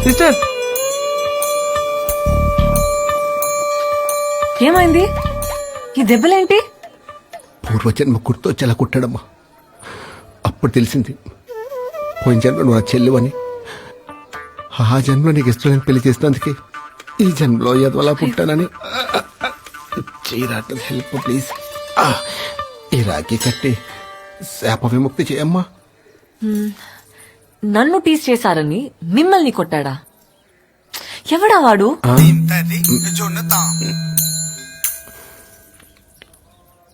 Sister ఏమైంది? ఈ దెబ్బలేంటి? పూర్వజన్మ గుర్తొచ్చేలా కుట్టాడమ్మా. అప్పుడు తెలిసింది పోయిన జన్మ నువ్వు నా చెల్లువని. ఆ జన్మలో నీకు ఇష్టం పెళ్లి చేసినందుకే ఈ జన్మలో ఎదవలా పుట్టానని. చేయరాటం హెల్ప్ ప్లీజ్. ఈ రాఖీ కట్టి శాప విముక్తి చేయమ్మా. నన్ను టీస్ చేశారని మిమ్మల్ని కొట్టాడా? ఎవడా వాడు?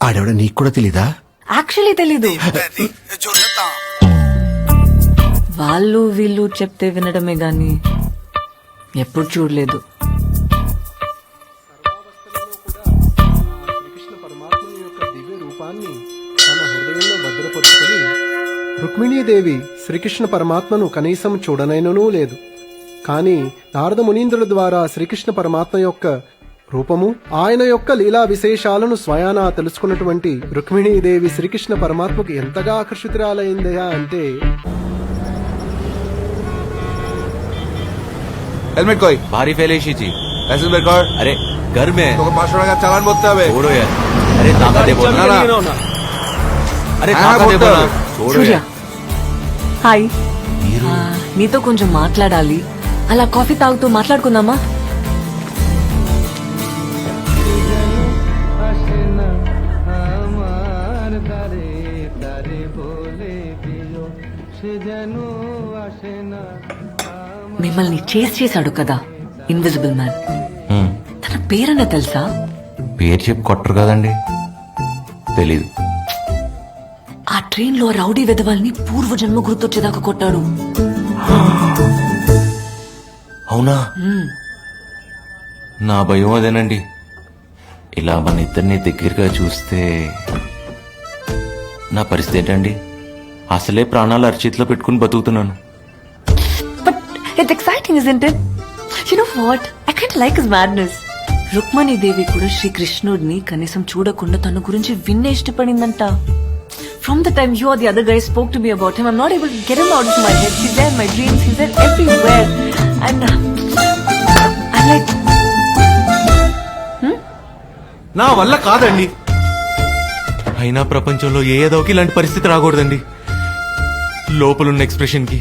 ఆడెవడ నీకు కూడా తెలీదా? యాక్చువల్లీ తెలీదు. వాళ్ళు వీళ్ళు చెప్తే వినడమే గాని ఎప్పుడు చూడలేదు. రుక్మిణీదేవి శ్రీకృష్ణ పరమాత్మను కనీసం చూడనైననూ లేదు. కానీ నారద మునీంద్రుల ద్వారా శ్రీకృష్ణ పరమాత్మ యొక్క రూపము, ఆయన యొక్క లీలా విశేషాలను స్వయానా తెలుసుకున్నటువంటి రుక్మిణీదేవి శ్రీకృష్ణ పరమాత్మకు ఎంతగా ఆకర్షితురాలైందయా అంటే हेलमेट कोई भारी फैलेशी थी। Licence record. अरे घर में तो 500 का चालान बोलता है छोड़ो यार। अरे ताका दे बोलना ना। अरे ताका दे बोलना छोड़ो సూర్య यार। హాయ్. నీతో కొంచెం మాట్లాడాలి. అలా కాఫీ తాగుతూ మాట్లాడుకుందామా? మిమ్మల్ని చేస్ చేశాడు కదా ఇన్విజిబుల్ మ్యాన్. తన పేరన్న తెలుసా? పేరు చెప్పి కొట్టరు కదండి, తెలీదు. ఆ ట్రైన్ లో రౌడీ వెధవాల్ని పూర్వజన్మ గుర్తొచ్చేదాకా కొట్టాడు. అవునా? నా భయం అదేనండి. ఇలా మన ఇద్దరిని దగ్గరగా చూస్తే నా పరిస్థితి ఏంటండి? అసలే ప్రాణాలు అరచేతిలో పెట్టుకుని బతుకుతున్నాను. But it's exciting isn't it? You know what? I kind of like his madness. Rukmini Devi కూడా శ్రీకృష్ణుడిని కనీసం చూడకుండా తన గురించి విన్నే ఇష్టపడిందంట. From the time you or the other guy spoke to me about him, I'm not able to get him out of my head. He's there in my dreams, he's there everywhere. And I'm like... నా వల్ల కాదండి. అయినా ప్రపంచంలో ఏదోకి ఇలాంటి పరిస్థితి రాకూడదండి. లోపలున్న expression కి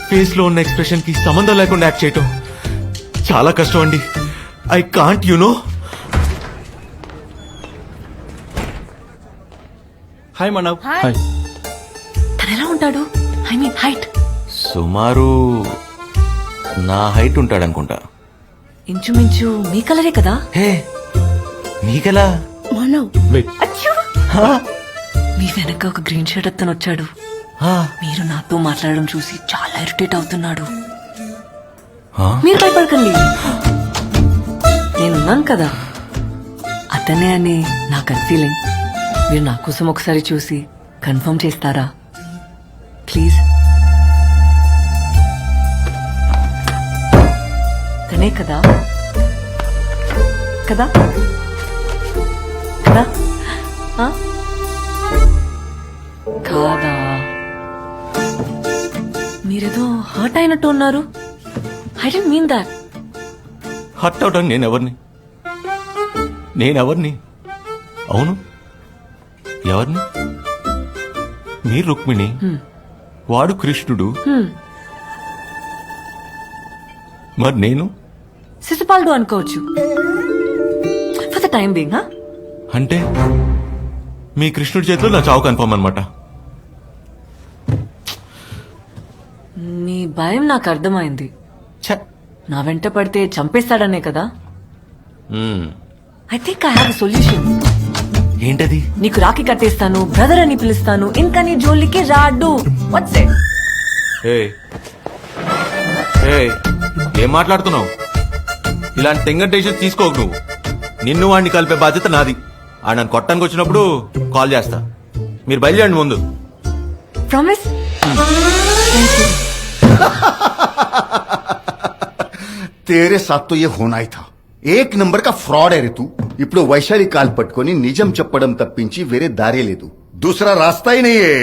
face లో ఉన్న ఎక్స్ప్రెషన్ కి సంబంధం లేకుండా యాక్ట్ చేయటం చాలా కష్టం అండి. I can't you know. Hi Manav. Hi. తను ఎలా ఉంటాడు? I mean height. సుమారు నా హైట్ ఉంటాడనుకుంటా. ఇంచుమించు మీ కలరే కదా? హే మీకెలా? మానవ్. వెయిట్. మీ వెనక ఒక గ్రీన్ షర్ట్ అతను వచ్చాడు. మీరు నాతో మాట్లాడడం చూసి చాలా ఇరిటేట్ అవుతున్నాడు. మీరు భయపడకండి, నేనున్నాను కదా. అతనే అని నాకు ఫీలింగ్. మీరు నా కోసం ఒకసారి చూసి కన్ఫర్మ్ చేస్తారా ప్లీజ్? తనే కదా కదా కదా? కాదా? మీరేదో హర్ట్ అయినట్టు ఉన్నారు. I don't mean that. Hurt అవడానికి నేనెవరిని? అవును, ఎవరిని? మీరు రుక్మిణి, వాడు కృష్ణుడు. మరి నేను శిశుపాలుడు అనుకోవచ్చు ఫర్ ద టైం బీయింగ్. అంటే మీ కృష్ణుడి చేతిలో నా చావు కన్ఫర్మ్ అనమాట. నీ భయం నాకు అర్థమైంది. ఛ! నా వెంట పడితే చంపేస్తాడనే కదా. I think I have a solution. ఏంటది? నీకు రాఖీ కట్టేస్తాను, బ్రదర్ అని పిలుస్తాను, ఇంకా నీ జోలికి రాడు. What's it? ఏం మాట్లాడుతున్నావు? ఇలాంటి టెంగర్ తీసుకోకు నువ్వు. నిన్ను వాడిని కలిపే బాధ్యత నాది. ఆ నన్ను కొట్టడానికి వచ్చినప్పుడు కాల్ చేస్తా. మీరు బయలుదేరండి ముందు. ప్రామిస్? तेरे साथ तो ये होना ही था. एक नंबर का फ्रॉड है रे तू. ఇప్పుడు వైశాలి కాల్ పట్టుకొని నిజం చెప్పడం తప్పించి వేరే దారే లేదు. दूसरा रास्ता ही नहीं है.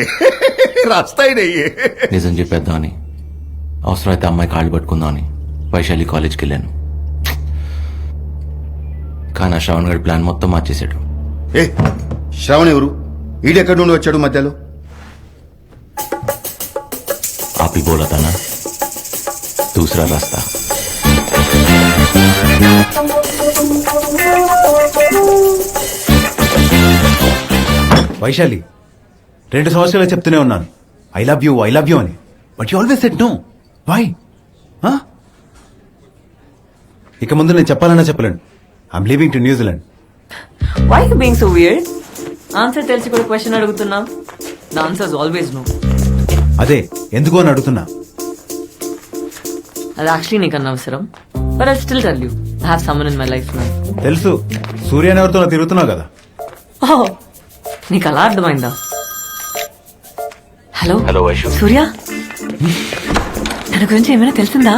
रास्ता ही नहीं है. నిజం చెప్పేద్దామని, అవసరమైతే అమ్మాయి కాళ్ళు పట్టుకుందామని వైశాలి కాలేజ్కి వెళ్ళాను. కానీ ఆ శ్రవణ్ గడి ప్లాన్ మొత్తం మార్చేశాడు. ఏ శ్రావణ్ ఎవరు? ఈడెక్కడి నుండి వచ్చాడు మధ్యలో? ఆపి బోలా था ना दूसरा रास्ता. వైశాలి 2 సంవత్సరాలు చెప్తూనే ఉన్నాను ఐ లవ్ యూ అని, but you always said no. Why? ఇక ముందు నేను చెప్పాలన్నా చెప్పలేను. I'm leaving to New Zealand. Why you being so weird? Answer తెలిసి కూడా క్వశ్చన్ అడుగుతున్నాం. The answer is always no. అదే ఎందుకు అని అడుగుతున్నా. అది యాక్చువల్లీ నీకు అనవసరం. But I still tell you, I have someone in my life now. తెలుసు సూర్య ఎవరితో తిరుగుతున్నావు కదా. ఓహ్, నీకు అలా అర్థమైందా? Hello hello Vaishu. సూర్య, తన గురించి ఏమైనా తెలిసిందా?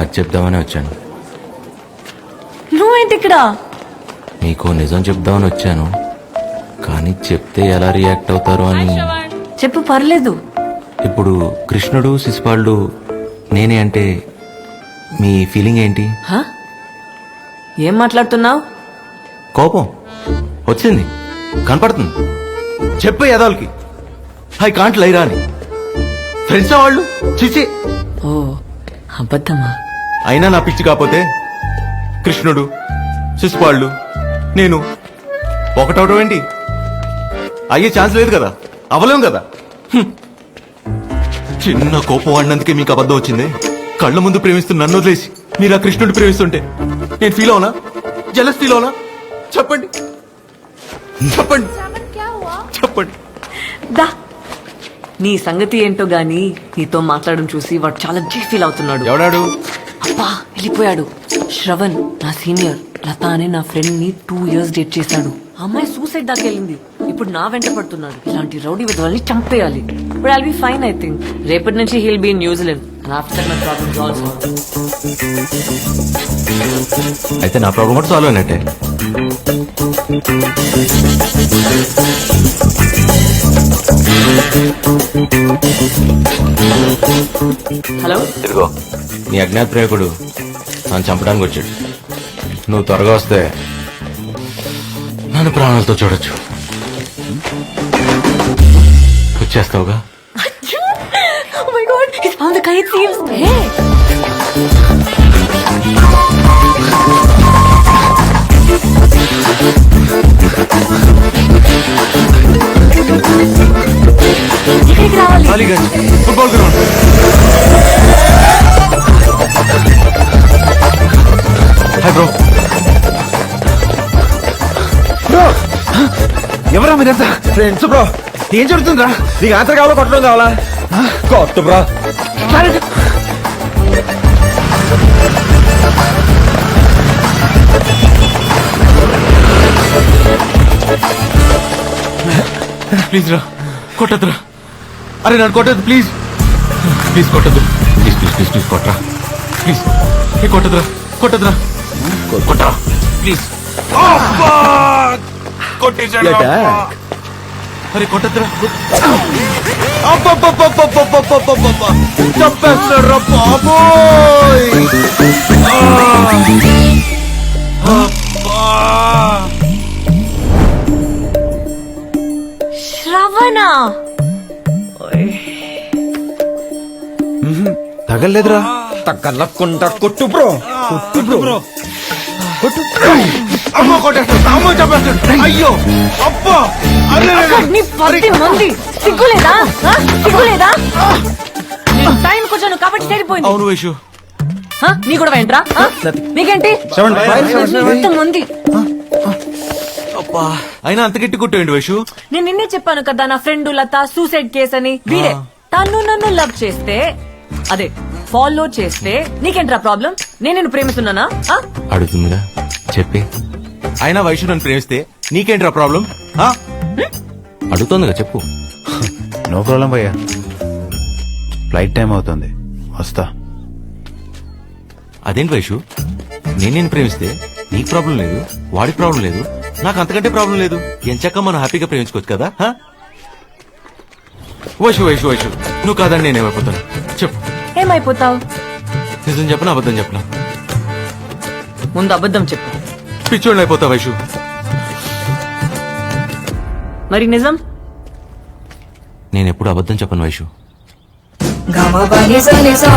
అది చెప్దామని వచ్చాను. నువ్వేంటి ఇక్కడ? నీకో నిజం చెప్దామని వచ్చాను, కానీ చెప్తే ఎలా రియాక్ట్ అవుతారో అని. చెప్పు, పర్లేదు. ఇప్పుడు కృష్ణుడు శిశుపాలుడు నేనే అంటే మీ ఫీలింగ్ ఏంటి? హ? ఏం మాట్లాడుతున్నావు? కోపం వచ్చింది, కనపడుతుంది. చెప్పే యదాలకి ఐ కాంట్ లైరా అని. ఫ్రెండ్స్ వాళ్ళు చిచి. ఓ, అబద్ధమా? అయినా నా పిచ్చి కాకపోతే కృష్ణుడు శిశుపాలుడు నేను ఒకటవడం ఏంటి? అయ్యే ఛాన్స్ లేదు కదా, అవలేం కదా. హ్మ్. చిన్న కోపం వాడినందుకే మీకు అబద్ధం వచ్చింది. కళ్ళ ముందు ప్రేమిస్తున్న నన్ను వదిలేసి మీరు ఆ కృష్ణుడిని ప్రేమిస్తుంటే నేను ఫీల్ అవునా? జలస్ ఫీల్ అవునా? చెప్పండి చెప్పండి చెప్పండి. దా, నీ సంగతి ఏంటో గాని నీతో మాట్లాడడం చూసి వాడు చాలా ఫీల్ అవుతున్నాడు. ఎవడాడు? అబ్బా, వెళ్ళిపోయాడు. శ్రవణ్, నా సీనియర్. లత అనే నా ఫ్రెండ్ ని 2 years డేట్ చేశాడు. ఆ అమ్మాయి సూసైడ్ దాకా వెళ్ళింది. ఇప్పుడు నా వెంట పడుతున్నాడు. ఇలాంటి రౌడీ విధవల్ని చంపేయాలి. But I'll be fine, I think. రేపటి నుంచి he'll be in New Zealand. And after my problems also. అయితే నా ప్రాబ్లం కూడా సాల్వ్ అయినట్టే. హలో, ఇదిగో నీ అజ్ఞాత ప్రేమికుడు నన్ను చంపడానికి వచ్చాడు. నువ్వు త్వరగా వస్తే నన్ను ప్రాణాలతో చూడొచ్చు. వచ్చేస్తావుగా? oh my god, he's found the kite thieves. Hey, ఇక్కడికి రావాలి. Aliganj football ground. Hi bro. ఎవరా మీరంతా? Friends bro. ఏం జరుగుతుందిరా? నీకు ఆన్సర్ కావాలా కొట్టడం కావాలా? కొట్టు బ్రో. ప్లీజ్ రా, కొట్టద్దురా. అరే నన్ను కొట్టద్దు ప్లీజ్. ప్లీజ్ కొట్టద్దు. ప్లీజ్ ప్లీజ్ ప్లీజ్ ప్లీజ్ కొట్టరా ప్లీజ్. ఏ కొట్టద్దురా, కొట్టద్దురా, కొట్టరా ప్లీజ్. కొట్టేశాడు. అరే కొట్టద్దురా. చంపేస్తాడు బాబోయ్. శ్రవణ, తగలేదురా. తగ్గలకుండా కొట్టు బ్రో. కొట్టు బ్రో. కొట్టు. అమ్మో కొట్టేస్తాడు. అమ్మో చంపేస్తాడు. అయ్యో అబ్బా. అరే నీ పది మంది సిగ్గులేదా? ఆ? సిగ్గులేదా? నేను టైంకి వచ్చాను కాబట్టి సరిపోయింది. అవును వైషు. ఆ? నీ కూడా వెంట్రా? ఆ? నీకేంటి? మంది. అబ్బా, అయినా అంత గట్టి కొట్టేయండి వైషు. నేను నిన్నే చెప్పాను కదా, నా ఫ్రెండ్ లత సూసైడ్ కేస్ అని. వీడే తను నన్ను లవ్ చేస్తే, అదే ఫాలో చేస్తే నీకేంట్రా ప్రాబ్లం? నేను నిన్ను ప్రేమిస్తున్నానా? ఆ? అడుగుతుందిగా చెప్పి. అయినా వైషు నన్ను ప్రేమిస్తే నీకేంట్రా ప్రాబ్లం? అడుగుతోందిగా చెప్పు. నో ప్రాబ్లం భయ్యా, ఫ్లైట్ టైం అవుతుంది, వస్తా. అదేంటి వైషు, నేను ప్రేమిస్తే నీకు ప్రాబ్లం లేదు, వాడికి ప్రాబ్లం లేదు, నాకు అంతకంటే ప్రాబ్లం లేదు. ఎంచక్క మనం హ్యాపీగా ప్రేమించుకోవచ్చు కదా. వైషు వైషు వైషు, నువ్వు కాదని నేనేమైపోతాను చెప్పు. ఏ ఏమైపోతావు? నిజం చెప్పనా అబద్ధం చెప్పనా? ముందు అబద్ధం చెప్పు. పిచ్చోళ్ళు అయిపోతా వైషు. మరి నిజం? నేను ఎప్పుడు అబద్ధం చెప్పను Vaishu. Gama pa ni sa